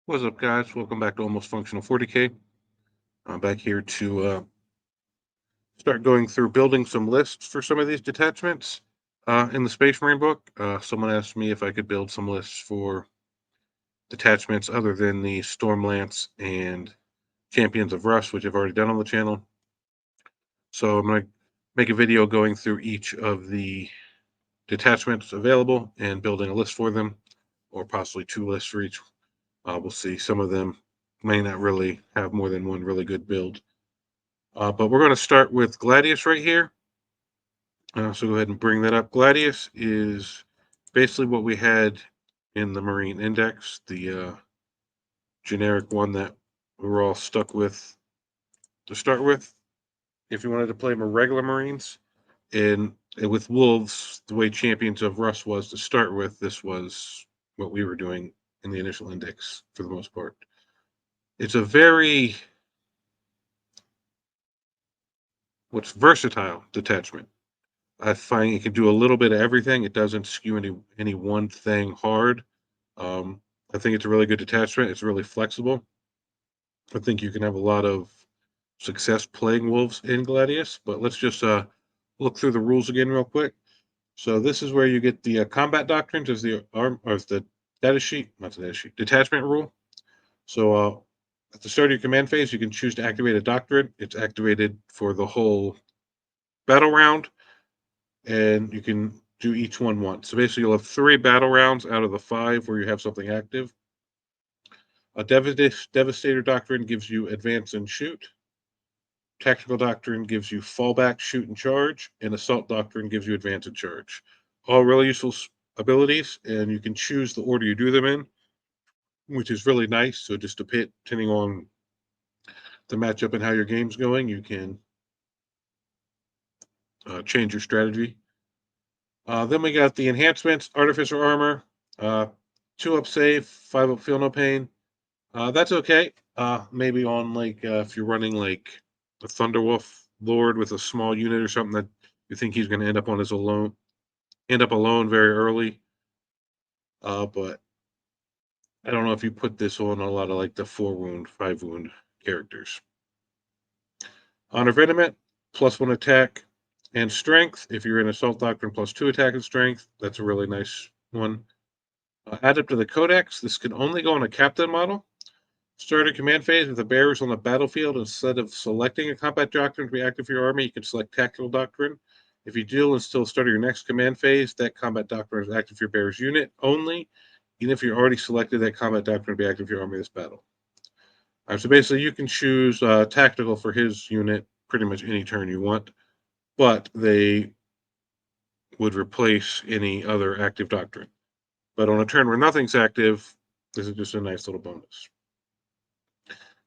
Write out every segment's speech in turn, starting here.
What's up, guys? Welcome back to Almost Functional 40K. I'm back here to start going through building some lists for some of these detachments in the Space Marine book. Someone asked me if I could build some lists for detachments other than the Stormlance and Champions of Rust, which I've already done on the channel. So I'm going to make a video going through each of the detachments available and building a list for them, or possibly two lists for each. We'll see. Some of them may not really have more than one really good build. But we're going to start with Gladius right here. So go ahead and bring that up. Gladius is basically what we had in the Marine Index, the generic one that we were all stuck with to start with. If you wanted to play more regular Marines, and with Wolves, the way Champions of Rust was to start with, this was what we were doing in the initial index for the most part. It's a very versatile detachment. I find it can do a little bit of everything. It doesn't skew any one thing hard. I think it's a really good detachment. It's really flexible. I think you can have a lot of success playing wolves in Gladius. But let's just look through the rules again real quick. So this is where you get the combat doctrines as the arm or as the data sheet, not the data sheet, detachment rule. So at the start of your command phase, you can choose to activate a doctrine. It's activated for the whole battle round, and you can do each one once. So basically, you'll have 3 battle rounds out of the 5 where you have something active. A Devastator Doctrine gives you advance and shoot. Tactical Doctrine gives you fallback, shoot, and charge. And Assault Doctrine gives you advance and charge. All really useful abilities, and you can choose the order you do them in, which is really nice. So just depending on the matchup and how your game's going, you can change your strategy. Then we got the enhancements, Artificer Armour, 2 up save, 5 up feel no pain. That's okay. Maybe on like if you're running like a Thunderwolf Lord with a small unit or something that you think he's going to end up alone very early. But I don't know if you put this on a lot of like the 4 wound, 5 wound characters. Honor Venomant, +1 attack and strength. If you're in Assault Doctrine, +2 attack and strength. That's a really nice one. Add up to the Codex. This can only go on a captain model. Start a command phase with the bearers on the battlefield. Instead of selecting a combat doctrine to be active for your army, you can select tactical doctrine. If you deal and still start your next command phase, that combat doctrine is active for your bearer's unit only, even if you're already selected that combat doctrine to be active for your army this battle. So basically, you can choose tactical for his unit pretty much any turn you want, but they would replace any other active doctrine. But on a turn where nothing's active, this is just a nice little bonus.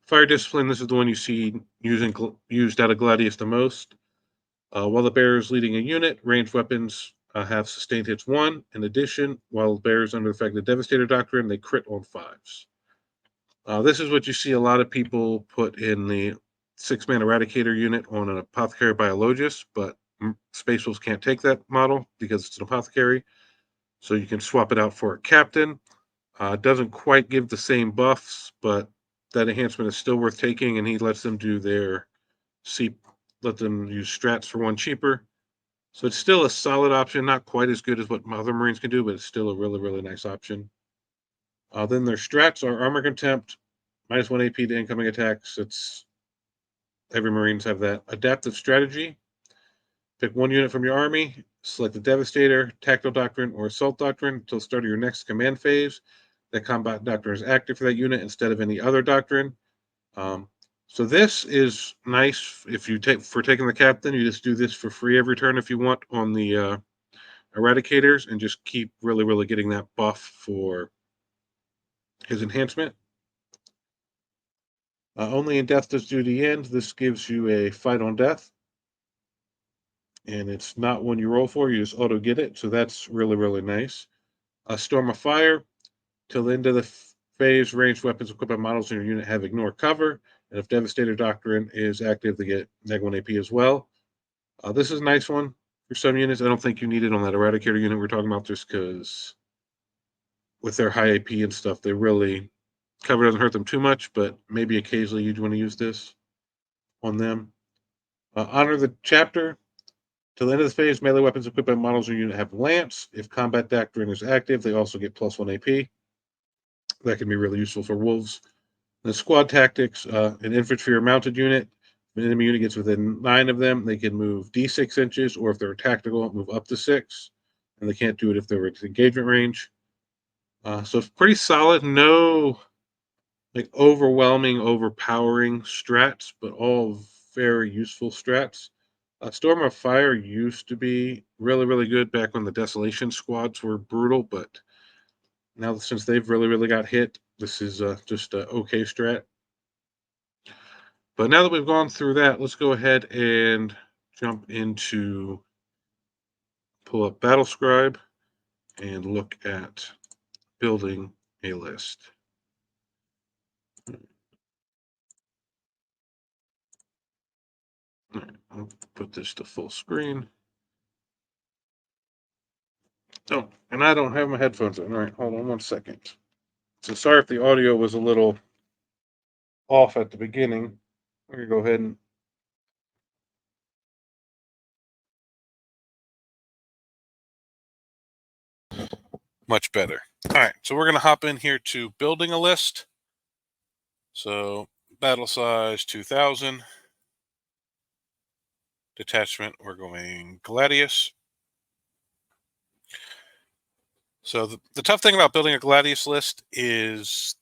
Fire Discipline, this is the one you see used out of Gladius the most. While the bearer is leading a unit, ranged weapons have sustained hits 1. In addition, while the bearer is under the effect of the Devastator Doctrine, they crit on 5s. This is what you see a lot of people put in the 6-man Eradicator unit on an Apothecary Biologist, but Space Wolves can't take that model because it's an Apothecary. So you can swap it out for a Captain. Doesn't quite give the same buffs, but that enhancement is still worth taking, and he lets them do let them use strats for 1 cheaper. So it's still a solid option, not quite as good as what other Marines can do, but it's still a really, really nice option. Then their strats are Armor Contempt, -1 AP to incoming attacks. Every Marines have that. Adaptive Strategy. Pick 1 unit from your army, select the Devastator, Tactical Doctrine, or Assault Doctrine until start of your next command phase. That combat doctrine is active for that unit instead of any other doctrine. So this is nice if you taking the captain. You just do this for free every turn if you want on the Eradicators, and just keep really, really getting that buff for his enhancement. Only in Death Does Duty End. This gives you a fight on death, and it's not one you roll for. You just auto get it, so that's really, really nice. Storm of Fire. Till the end of the phase, ranged weapons equipped by models in your unit have ignore cover, and if Devastator Doctrine is active, they get -1 AP as well. This is a nice one for some units. I don't think you need it on that Eradicator unit we're talking about, just because with their high AP and stuff, they really Cover doesn't hurt them too much, but maybe occasionally you'd want to use this on them. Honor the chapter. Till the end of this phase, melee weapons equipped by models or unit have lance. If combat doctrine is active, they also get +1 AP. That can be really useful for wolves. The squad tactics, an infantry or mounted unit. If an enemy unit gets within 9 of them, they can move D6 inches, or if they're tactical, move up to 6. And they can't do it if they're at engagement range. So it's pretty solid. No like overwhelming, overpowering strats, but all very useful strats. Storm of Fire used to be really, really good back when the Desolation squads were brutal, but now since they've really got hit, this is just an okay strat. But now that we've gone through that, let's go ahead and jump into pull up Battle Scribe and look at building a list. All right, I'll put this to full screen. Oh, and I don't have my headphones in. All right, hold on 1 second. So sorry if the audio was a little off at the beginning. We're going to go ahead and much better. All right, so we're going to hop in here to building a list. So battle size 2000. Detachment, we're going Gladius. So the tough thing about building a Gladius list is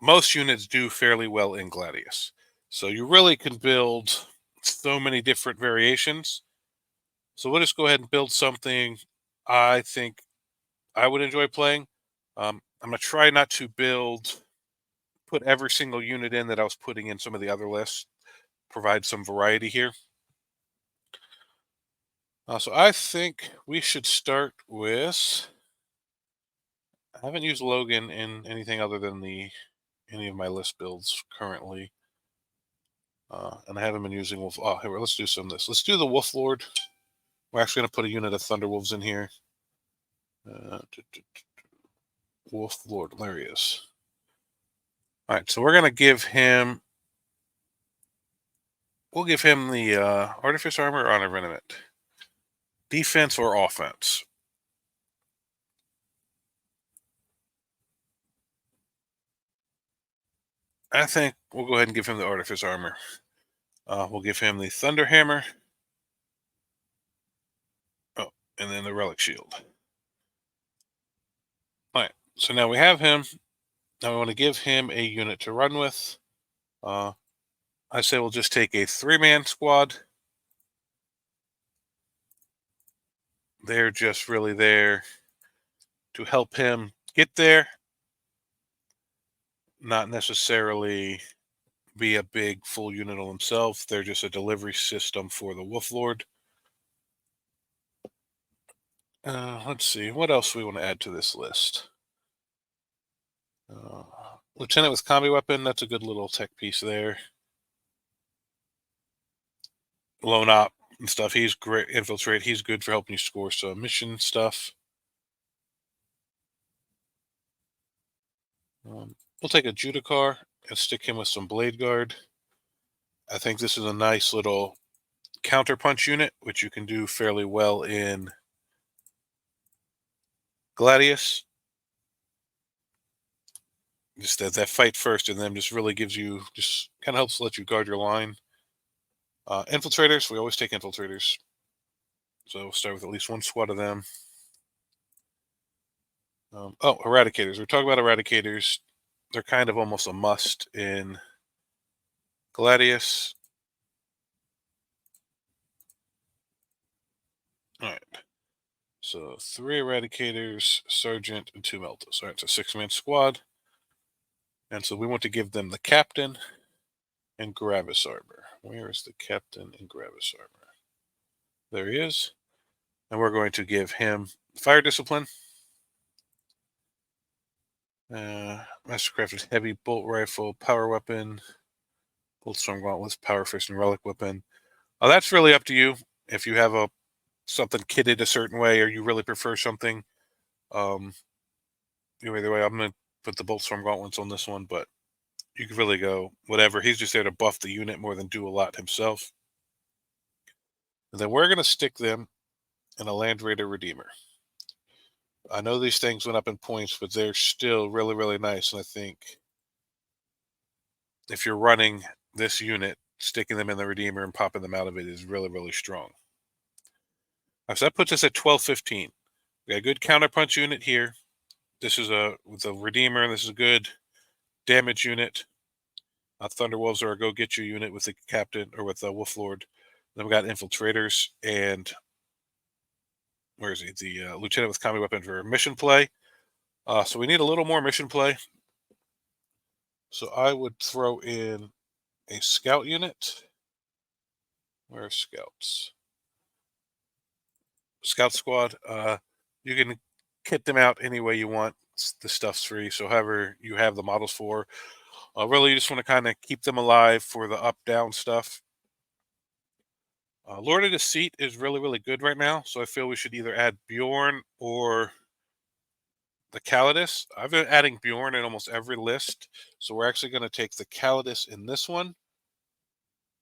most units do fairly well in Gladius. So you really can build so many different variations. So we'll just go ahead and build something I think I would enjoy playing. I'm going to try not to put every single unit in that I was putting in some of the other lists. Provide some variety here. So I think we should start with... I haven't used Logan in anything other than any of my list builds currently. And I haven't been using Wolf. Oh, here, let's do some of this. Let's do the Warlord. We're actually going to put a unit of Thunderwolves in here. Warlord, Larius. All right, so we're going to give him... We'll give him the Artificer Armour or Honor Venomant. Defense or offense? I think we'll go ahead and give him the Artificer Armour. We'll give him the Thunder Hammer. Oh, and then the Relic Shield. All right, so now we have him. Now we want to give him a unit to run with. I say we'll just take a 3-man squad. They're just really there to help him get there, not necessarily be a big full unit on themselves. They're just a delivery system for the Warlord. Let's see, what else we want to add to this list? Lieutenant with Combi-weapon, that's a good little tech piece there. Lone op and stuff, he's great. Infiltrate, he's good for helping you score some mission stuff. We'll take a Judiciar and stick him with some Blade Guard. I think this is a nice little counterpunch unit, which you can do fairly well in Gladius. Just that fight first and then just really gives you, just kind of helps let you guard your line. Infiltrators, we always take infiltrators. So we'll start with at least 1 squad of them. Eradicators. We're talking about eradicators. They're kind of almost a must in Gladius. All right. So 3 eradicators, sergeant, and 2 meltas. All right, so 6-man squad. And so we want to give them the captain and Gravis armor. Where is the captain and Gravis armor? There he is. And we're going to give him fire discipline. Mastercrafted heavy bolt rifle, power weapon, Boltstorm gauntlets, Powerfist, and Relic weapon. That's really up to you. If you have something kitted a certain way, or you really prefer something, either way, I'm going to put the Boltstorm gauntlets on this one, but you could really go whatever. He's just there to buff the unit more than do a lot himself. And then we're going to stick them in a Land Raider Redeemer. I know these things went up in points, but they're still really, really nice. And I think if you're running this unit, sticking them in the Redeemer and popping them out of it is really, really strong. So that puts us at 12-15. We got a good counterpunch unit here. This is with a Redeemer. This is a good damage unit. Thunderwolves are a go-get-you unit with the Captain or with the Wolflord. Then we got Infiltrators and where is he? The Lieutenant with Combi-weapon for mission play. So we need a little more mission play. So I would throw in a Scout unit. Where are Scouts? Scout Squad. You can kit them out any way you want. The stuff's free, so however you have the models for. Really, you just want to kind of keep them alive for the up-down stuff. Lord of Deceit is really, really good right now, so I feel we should either add Bjorn or the Gladius. I've been adding Bjorn in almost every list, so we're actually going to take the Gladius in this one.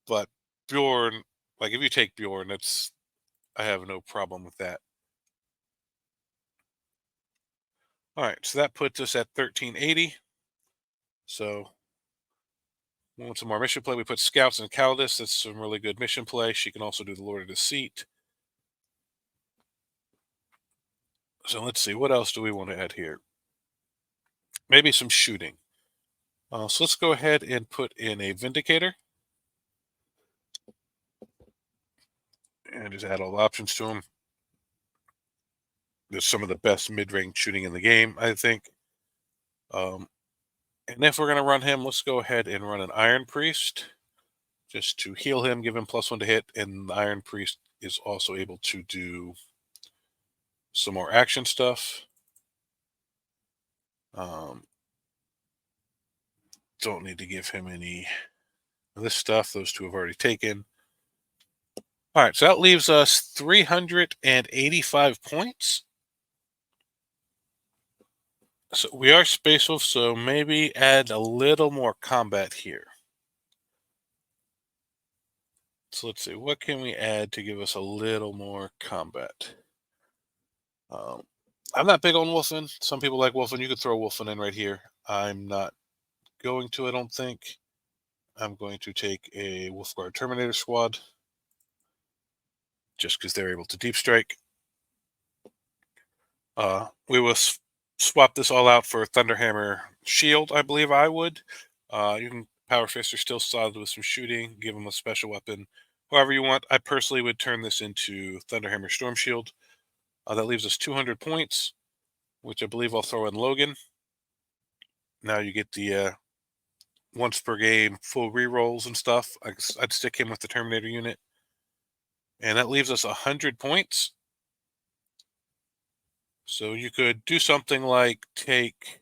But Bjorn, like if you take Bjorn, I have no problem with that. All right, so that puts us at 1380. So we want some more mission play. We put Scouts and Gladius. That's some really good mission play. She can also do the Lord of Deceit. So let's see, what else do we want to add here? Maybe some shooting. So let's go ahead and put in a Vindicator. And just add all the options to them. There's some of the best mid-range shooting in the game, I think. And if we're going to run him, let's go ahead and run an Iron Priest. Just to heal him, give him +1 to hit. And the Iron Priest is also able to do some more action stuff. Don't need to give him any of this stuff. Those two have already taken. All right, so that leaves us 385 points. So we are Space Wolf, so maybe add a little more combat here. So let's see, what can we add to give us a little more combat? I'm not big on Wolfen. Some people like Wolfen. You could throw Wolfen in right here. I'm not going to, I don't think. I'm going to take a Wolfguard Terminator squad just because they're able to deep strike. We will swap this all out for Thunderhammer Shield, I believe I would. You can Powerfist are still solid with some shooting, give them a special weapon, however you want. I personally would turn this into Thunderhammer Storm Shield. That leaves us 200 points, which I believe I'll throw in Logan. Now you get the once per game full rerolls and stuff. I'd stick him with the Terminator unit. And that leaves us 100 points. So you could do something like take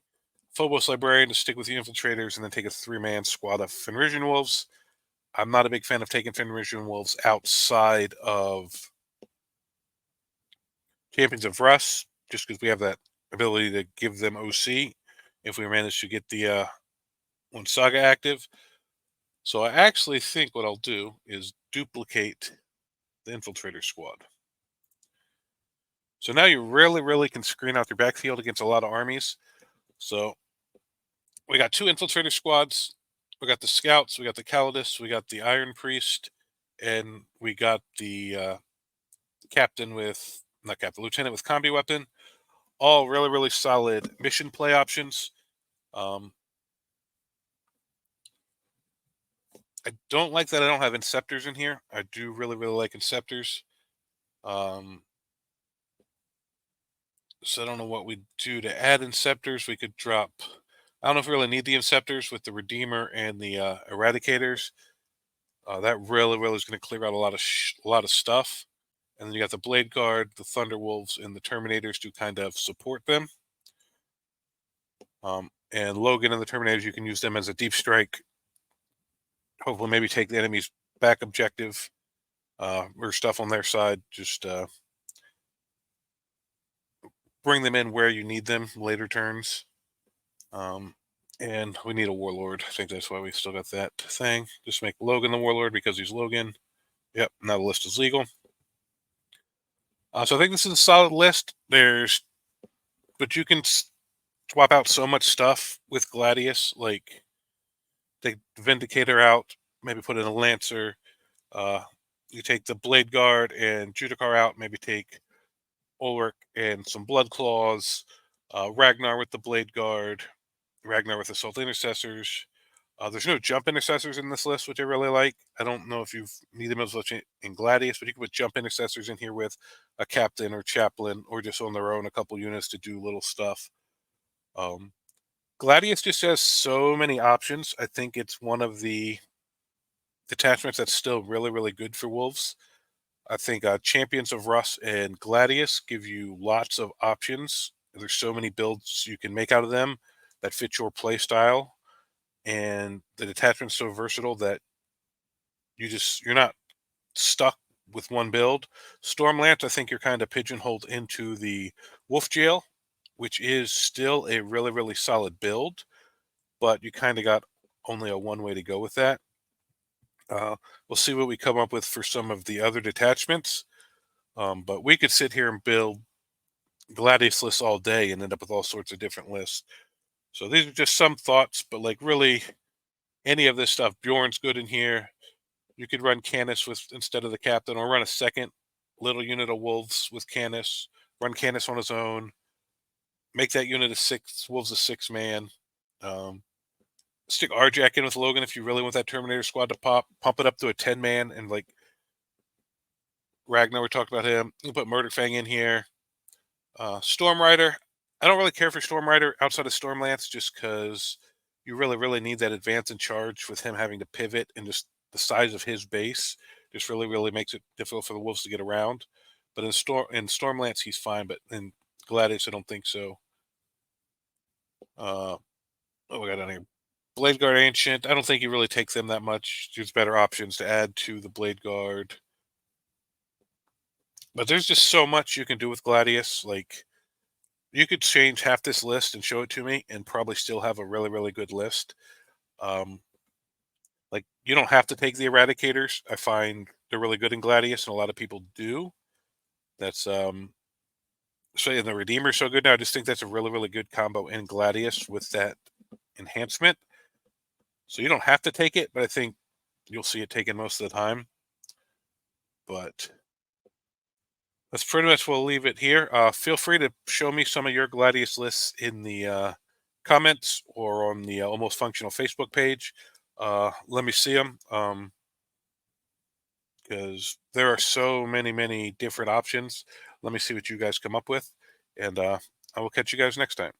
Phobos Librarian to stick with the Infiltrators and then take a 3-man squad of Fenrisian Wolves. I'm not a big fan of taking Fenrisian Wolves outside of Champions of Russ, just because we have that ability to give them OC if we manage to get the one Saga active. So I actually think what I'll do is duplicate the Infiltrator squad. So now you really, really can screen out your backfield against a lot of armies. So we got 2 Infiltrator squads. We got the Scouts, we got the Gladius, we got the Iron Priest, and we got the Lieutenant with Combi-weapon. All really, really solid mission play options. I don't like that I don't have Inceptors in here. I do really, really like Inceptors. So I don't know what we'd do to add Inceptors. We could drop... I don't know if we really need the Inceptors with the Redeemer and the Eradicators. That really, really is going to clear out a lot of stuff. And then you got the Blade Guard, the Thunderwolves, and the Terminators to kind of support them. And Logan and the Terminators, you can use them as a deep strike. Hopefully maybe take the enemy's back objective or stuff on their side. Just bring them in where you need them later turns. And we need a Warlord. I think that's why we still got that thing. Just make Logan the Warlord because he's Logan. Yep, now the list is legal. So I think this is a solid list. But you can swap out so much stuff with Gladius. Like, take Vindicator out, maybe put in a Lancer. You take the Blade Guard and Judiciar out, maybe take Ulrich and some Blood Claws. Ragnar with the Blade Guard. Ragnar with Assault Intercessors. There's no jump intercessors in this list, which I really like. I don't know if you need them as much in Gladius, but you can put jump intercessors in here with a captain or chaplain, or just on their own, a couple units to do little stuff. Gladius just has so many options. I think it's one of the detachments that's still really, really good for Wolves. I think Champions of Rust and Gladius give you lots of options. There's so many builds you can make out of them that fit your play style. And the detachment's so versatile that you're not stuck with one build. Stormlance, I think you're kind of pigeonholed into the Wolf Jail, which is still a really, really solid build, but you kind of got only a one way to go with that. We'll see what we come up with for some of the other detachments, but we could sit here and build Gladius lists all day and end up with all sorts of different lists. So these are just some thoughts, but like really any of this stuff, Bjorn's good in here. You could run Canis with instead of the captain, or run a second little unit of wolves with Canis. Run Canis on his own. Make that unit a six. Wolves a 6-man. Stick Arjack in with Logan if you really want that Terminator squad to pop. Pump it up to a 10-man, and like Ragnar, we talked about him. You can put Murderfang in here. Storm Rider. I don't really care for Storm Rider outside of Stormlance, just because you really, really need that advance in charge with him having to pivot, and just the size of his base just really, really makes it difficult for the Wolves to get around. But in Stormlance, he's fine, but in Gladius, I don't think so. What we got down here? Blade Guard Ancient. I don't think you really take them that much. There's better options to add to the Blade Guard. But there's just so much you can do with Gladius. Like, you could change half this list and show it to me and probably still have a really, really good list. Like, you don't have to take the Eradicators. I find they're really good in Gladius, and a lot of people do. That's so, and the Redeemer's so good now. I just think that's a really, really good combo in Gladius with that enhancement. So you don't have to take it, but I think you'll see it taken most of the time. But that's pretty much, we'll leave it here. Feel free to show me some of your Gladius lists in the comments or on the Almost Functional Facebook page. Let me see them, because there are so many, many different options. Let me see what you guys come up with, and I will catch you guys next time.